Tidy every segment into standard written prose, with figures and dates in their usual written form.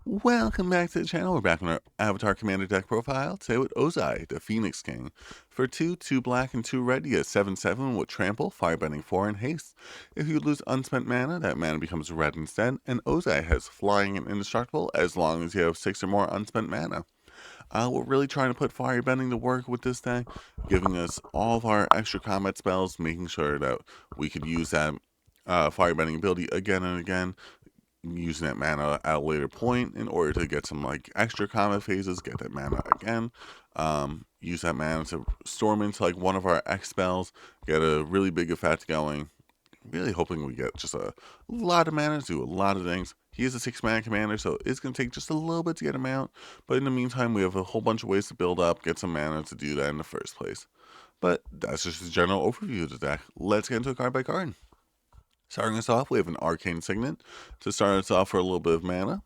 Welcome back to the channel. We're back on our Avatar Commander deck profile. Today with Ozai, the Phoenix King. For 2 black, and 2 red, you get 7/7 with Trample, Firebending 4, and Haste. If you lose unspent mana, that mana becomes red instead, and Ozai has Flying and Indestructible as long as you have 6 or more unspent mana. We're really trying to put Firebending to work with this deck, giving us all of our extra combat spells, making sure that we could use that Firebending ability again and again, using that mana at a later point in order to get some like extra combat phases, get that mana again, use that mana to storm into like one of our X spells, get a really big effect going. Really hoping we get just a lot of mana to do a lot of things. He is a 6-mana commander, so it's going to take just a little bit to get him out, but in the meantime we have a whole bunch of ways to build up, get some mana to do that in the first place. But that's just a general overview of the deck. Let's get into it card by card. Starting us off, we have an Arcane Signet to start us off for a little bit of mana.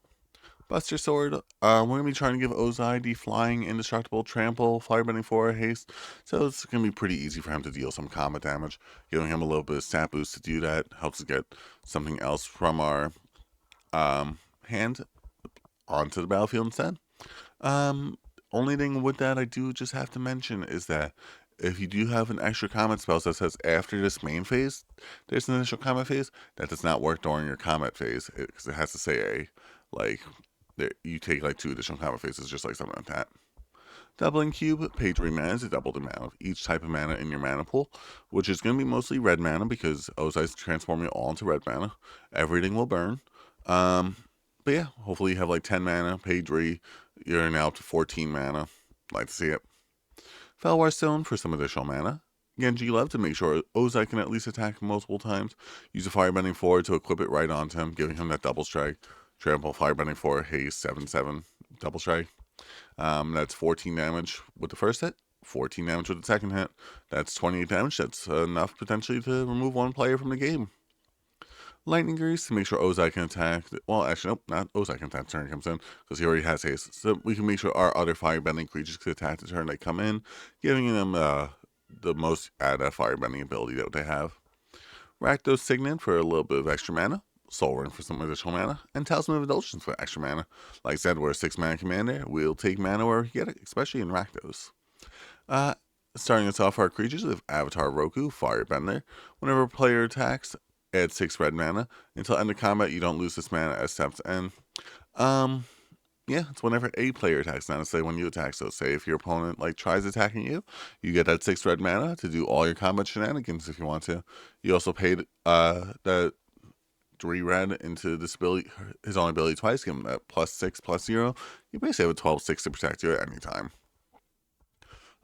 Buster Sword, we're going to be trying to give Ozai the Flying, Indestructible, Trample, Firebending 4, Haste, so it's going to be pretty easy for him to deal some combat damage. Giving him a little bit of stat boost to do that helps us get something else from our hand onto the battlefield instead. Only thing with that I do just have to mention is that if you do have an extra combat spell that says after this main phase, there's an initial combat phase, that does not work during your combat phase, because it has to say you take like 2 additional combat phases, just like something like that. Doubling Cube, pay 3 mana to double the mana of each type of mana in your mana pool, which is going to be mostly red mana because Ozai's transforming it all into red mana. Everything will burn. But yeah, hopefully you have like 10 mana, pay 3, you're now up to 14 mana. Like to see it. Felwar Stone for some additional mana. Genji Love to make sure Ozai can at least attack multiple times. Use a Firebending 4 to equip it right onto him, giving him that double strike. Trample, Firebending 4, Haste, 7/7, double strike. That's 14 damage with the first hit, 14 damage with the second hit. That's 28 damage. That's enough potentially to remove one player from the game. Lightning Grease to make sure Ozai can attack. Well, actually, nope, not Ozai can attack the turn comes in because he already has haste. So we can make sure our other firebending creatures can attack the turn they come in, giving them the most added firebending ability that they have. Rakdos Signet for a little bit of extra mana. Soul Ring for some additional mana, and Talisman of Indulgence for extra mana. Like I said, we're a 6-mana commander. We'll take mana where we get it, especially in Rakdos. Starting us off, our creatures with Avatar Roku, Firebender. Whenever a player attacks, add 6 red mana. Until end of combat, you don't lose this mana as steps end. Yeah, it's whenever a player attacks, not necessarily when you attack. So say if your opponent like tries attacking you, you get that 6 red mana to do all your combat shenanigans if you want to. You also paid that 3 red into this ability, his own ability twice, give him that +6/+0. You basically have a 12/6 to protect you at any time.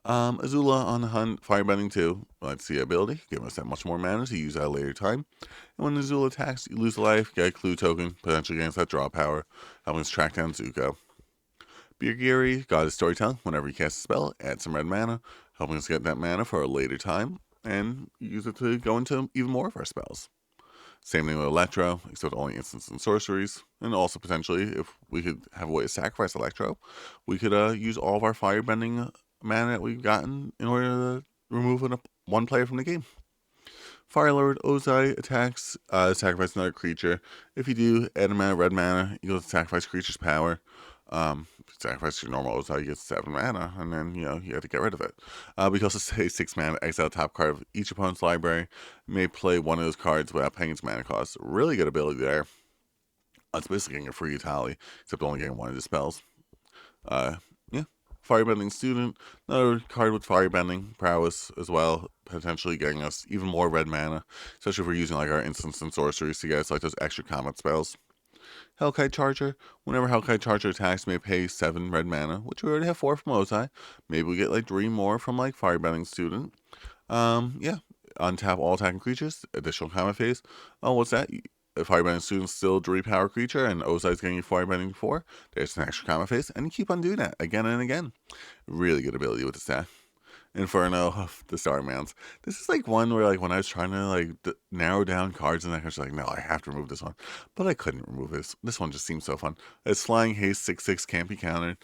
Azula on the hunt, Firebending 2. Let's see ability. Give us that much more mana to use at a later time. And when Azula attacks, you lose a life, get a clue token, potentially gains that draw power, helping us track down Zuko. Birgiri, God of Storytelling. Whenever you cast a spell, add some red mana, helping us get that mana for a later time, and use it to go into even more of our spells. Same thing with Electro, except only instants and sorceries. And also potentially, if we could have a way to sacrifice Electro, we could use all of our firebending mana that we've gotten in order to remove one player from the game. Firelord Ozai attacks, sacrifice another creature. If you do, add a mana, red mana, you go to sacrifice creature's power. Sacrifice your normal Ozai, you get 7 mana, and then you have to get rid of it. We can also say 6 mana, exile top card of each opponent's library. You may play one of those cards without paying its mana cost. Really good ability there. It's basically getting a free tally, except only getting one of the spells. Yeah. Firebending Student, another card with firebending prowess as well, potentially getting us even more red mana, especially if we're using like our instants and sorceries to get us like those extra combat spells. Hellkite Charger, whenever Hellkite Charger attacks, may pay 7 red mana, which we already have 4 from Ozai. Maybe we get like 3 more from like Firebending Student. Yeah, untap all attacking creatures, additional combat phase. Oh, what's that? Firebending Student's still a 3 power creature, and Ozai's getting you Firebending 4. There's an extra combat phase, and you keep on doing that again and again. Really good ability with the staff. Inferno of the Starmans. This is like one where like when I was trying to like narrow down cards and I was like, no, I have to remove this one, but I couldn't remove this. This one just seems so fun. It's Flying Haste 6/6 can't be countered.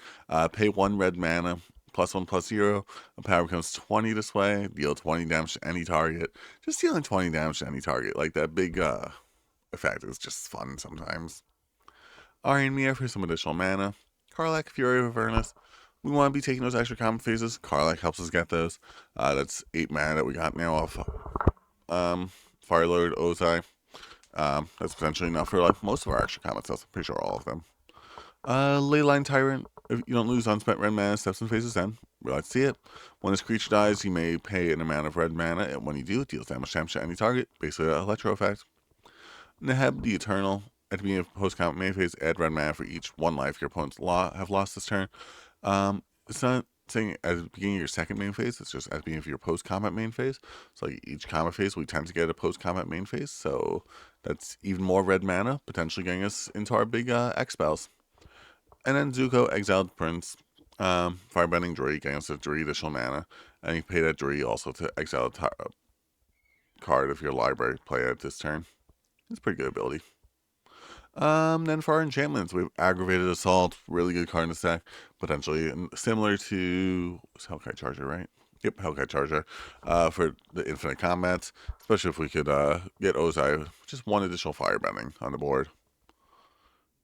Pay 1 red mana. +1/+0. A power becomes 20 this way. Deal 20 damage to any target. Just dealing 20 damage to any target. Like that big effect is just fun sometimes. Iron Mirror for some additional mana. Karlach, Fury of Avernus. We want to be taking those extra common phases. Karlach helps us get those. That's 8 mana that we got now off Fire Lord Ozai. That's potentially enough for like most of our extra common spells. I'm pretty sure all of them. Leyline Tyrant. If you don't lose unspent red mana, steps in phases 10. We like to see it. When this creature dies, you may pay an amount of red mana, and when you do, it deals damage to any target. Basically, an electro effect. Neheb the Eternal. At the beginning of post-combat main phase, add red mana for each 1 life your opponents have lost this turn. It's not saying at the beginning of your second main phase, it's just at the beginning of your post-combat main phase. So like each combat phase, we tend to get a post-combat main phase, so that's even more red mana, potentially getting us into our big X spells. And then Zuko, Exiled Prince, Firebending Druid, getting us a Druid additional mana, and you pay that Druid also to exile a card of your library play at this turn. It's a pretty good ability. Then for our enchantments, we have Aggravated Assault, really good card in the stack, potentially similar to Hellkite Charger, right? Yep, Hellkite Charger, for the infinite combats, especially if we could get Ozai, just 1 additional firebending on the board.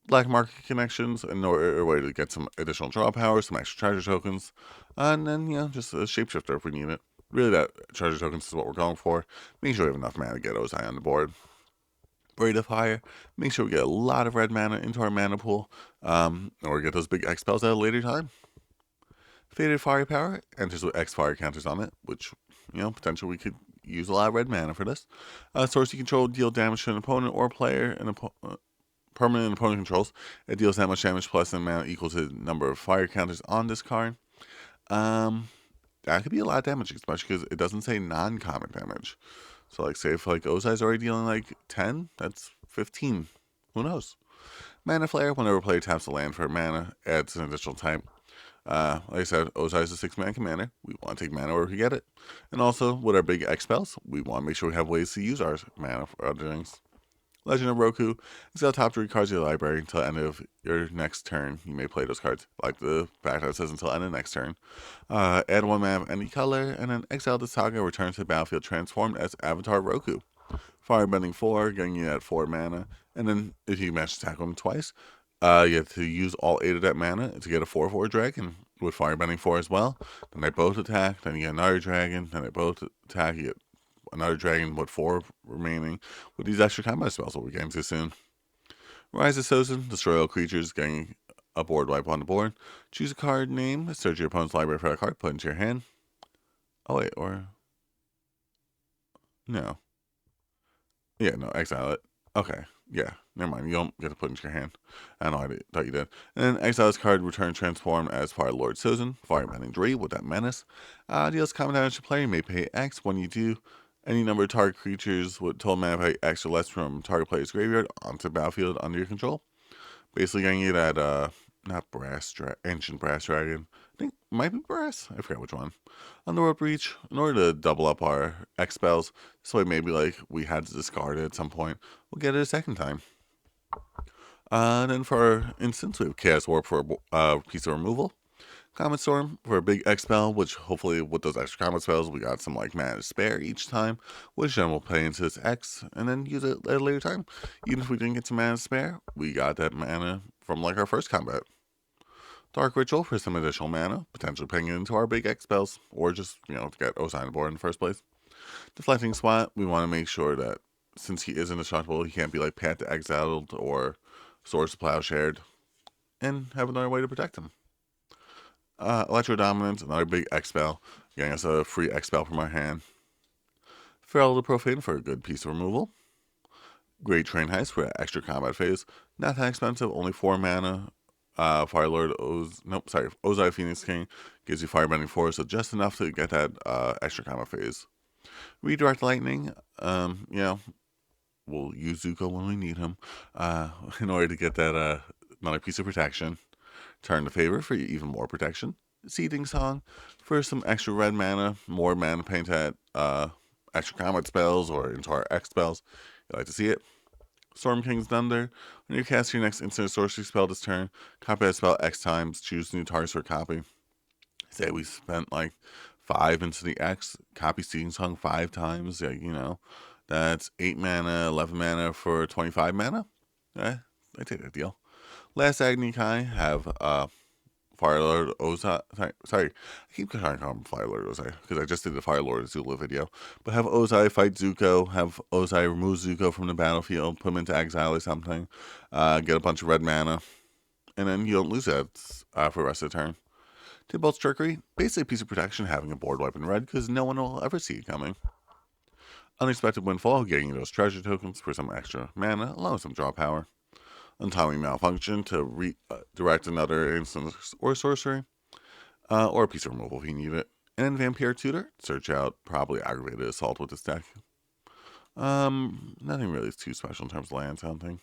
Black market connections, a way to get some additional draw power, some extra treasure tokens, and then, just a shapeshifter if we need it. Really, that treasure tokens is what we're going for. Make sure we have enough mana to get Ozai on the board. Rate of Fire, make sure we get a lot of red mana into our mana pool, or get those big X spells at a later time. Faded Firepower enters with X fire counters on it, which, potentially we could use a lot of red mana for this. Source you control, deal damage to an opponent or player, and permanent opponent controls. It deals that much damage plus an amount equal to the number of fire counters on this card. That could be a lot of damage, especially because it doesn't say non-common damage. So, like, say if like Ozai's already dealing like 10, that's 15. Who knows? Mana Flare, whenever a player taps a land for mana, adds an additional type. Like I said, Ozai is a 6-mana commander. We want to take mana where we get it. And also, with our big X spells, we want to make sure we have ways to use our mana for other things. Legend of Roku. Exile top 3 cards of your library until the end of your next turn. You may play those cards, like the fact that it says until the end of the next turn. Add 1 mana of any color, and then exile the saga, return to the battlefield transformed as Avatar Roku. Firebending 4, getting you at 4 mana, and then if you match attack them twice, you have to use all 8 of that mana to get a 4/4 dragon with Firebending 4 as well. Then they both attack, then you get another dragon, then they both attack, you get another dragon with 4 remaining with these extra combat spells that we're getting to soon. Rise of Sozin, destroy all creatures, getting a board wipe on the board. Choose a card name, search your opponent's library for that card, put it into your hand. Oh wait, or no. Yeah, no, exile it. Okay, yeah, never mind. You don't get to put it into your hand. I know I thought you did. And then exile this card, return transform as Fire Lord Sozin, Firebending Druid with that menace. Deals common damage to player, you may pay X when you do. Any number of target creatures with total mana by X or less from target player's graveyard onto the battlefield under your control. Basically getting you that, not Ancient Brass Dragon. I think it might be Brass. I forgot which one. Underworld Breach. In order to double up our X spells, this way maybe like we had to discard it at some point, we'll get it a second time. Then for our instance, we have Chaos Warp for a piece of removal. Comet Storm for a big X spell, which hopefully with those extra comet spells, we got some like mana to spare each time, which then we'll play into this X and then use it at a later time. Even if we didn't get some mana to spare, we got that mana from like our first combat. Dark Ritual for some additional mana, potentially playing it into our big X spells, or just, to get Ozai on the board in the first place. Deflecting Swat, we want to make sure that since he is indestructible, he can't be like Path to Exiled or Swords to Plowshared, and have another way to protect him. Electro Dominance, another big X spell, getting us a free X spell from our hand. Feral the Profane for a good piece of removal. Great Train Heist for an extra combat phase. Not that expensive, only 4 mana. Firelord Ozai Phoenix King gives you Firebending 4, so just enough to get that extra combat phase. Redirect Lightning, we'll use Zuko when we need him in order to get that another piece of protection. Turn the Favor for even more protection. Seething Song for some extra red mana, more mana paint at extra combat spells or into our X spells. You like to see it. Storm King's Thunder. When you cast your next instant sorcery spell this turn, copy that spell X times, choose new targets for copy. Say we spent like 5 into the X, copy Seething Song 5 times, that's 8 mana, 11 mana for 25 mana. I take that deal. Last Agni Kai have Fire Lord Ozai. Sorry, I keep trying to call him Fire Lord Ozai because I just did the Fire Lord Azula video. But have Ozai fight Zuko, have Ozai remove Zuko from the battlefield, put him into exile or something, get a bunch of red mana, and then you don't lose that for the rest of the turn. Tibalt's Trickery, basically a piece of protection having a board wipe in red because no one will ever see it coming. Unexpected Windfall, getting those treasure tokens for some extra mana, along with some draw power. Untimely Malfunction to redirect another instance or sorcery, or a piece of removal if you need it. And then Vampire Tutor, search out probably Aggravated Assault with this deck. Nothing really is too special in terms of lands, I don't think.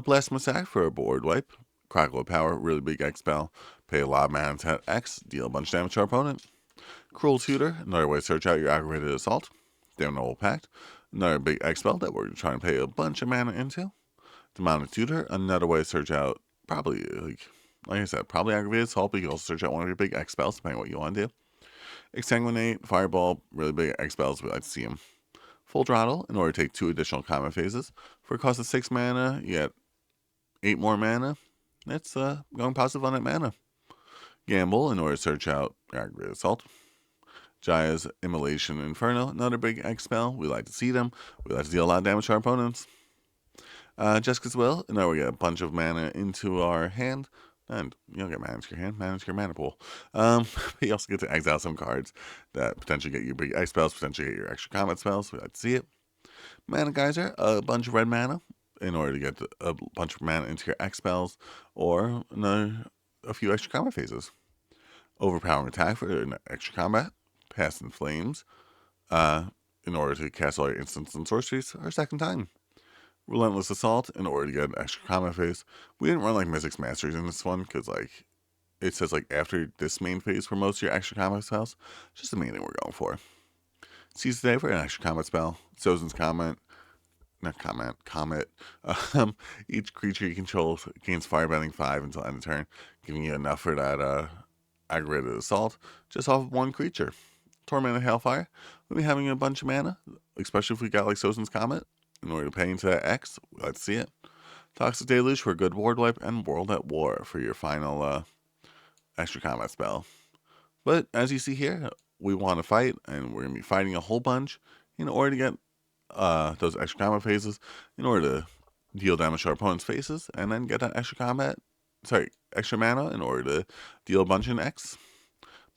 Blasphemous Sack for a board wipe. Crackle of Power, really big X spell. Pay a lot of mana to X, deal a bunch of damage to our opponent. Cruel Tutor, another way to search out your Aggravated Assault. Damnable Pact, another big X spell that we're trying to pay a bunch of mana into. Demonic Tutor, another way to search out probably, like I said, probably Aggravated Assault, but you can also search out one of your big X spells, depending on what you want to do. Exsanguinate, Fireball, really big X spells, we like to see them. Full Throttle, in order to take 2 additional combat phases. For a cost of 6 mana, you get 8 more mana. That's going positive on that mana. Gamble, in order to search out Aggravated Assault. Jaya's Immolation Inferno, another big X spell. We like to see them. We like to deal a lot of damage to our opponents. Jessica's Will, and now we get a bunch of mana into our hand. And you don't get mana into your hand, mana into your mana pool. But you also get to exile some cards that potentially get your big X spells, potentially get your extra combat spells. We like to see it. Mana Geyser, a bunch of red mana in order to get a bunch of mana into your X spells, or a few extra combat phases. Overpowering Attack for an extra combat. Past in Flames, in order to cast all your instants and sorceries our second time. Relentless Assault, in order to get an extra combat phase. We didn't run like Mystic's Masters in this one, because like it says like after this main phase for most of your extra combat spells. Just the main thing we're going for. Seize the Day for an extra combat spell. Sozin's Comet. Each creature you control gains Firebending 5 until end of turn, giving you enough for that Aggravated Assault just off of one creature. Tormented Hailfire, we'll be having a bunch of mana, especially if we got like Sozin's Comet. In order to pay into that X, let's see it. Toxic Deluge for a good board wipe, and World at War for your final extra combat spell. But as you see here, we want to fight, and we're going to be fighting a whole bunch in order to get those extra combat phases, in order to deal damage to our opponent's faces, and then get that extra mana in order to deal a bunch in X.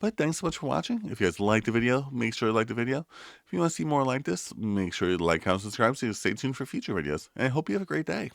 But thanks so much for watching. If you guys liked the video, make sure to like the video. If you want to see more like this, make sure to like, comment, subscribe, so you stay tuned for future videos. And I hope you have a great day.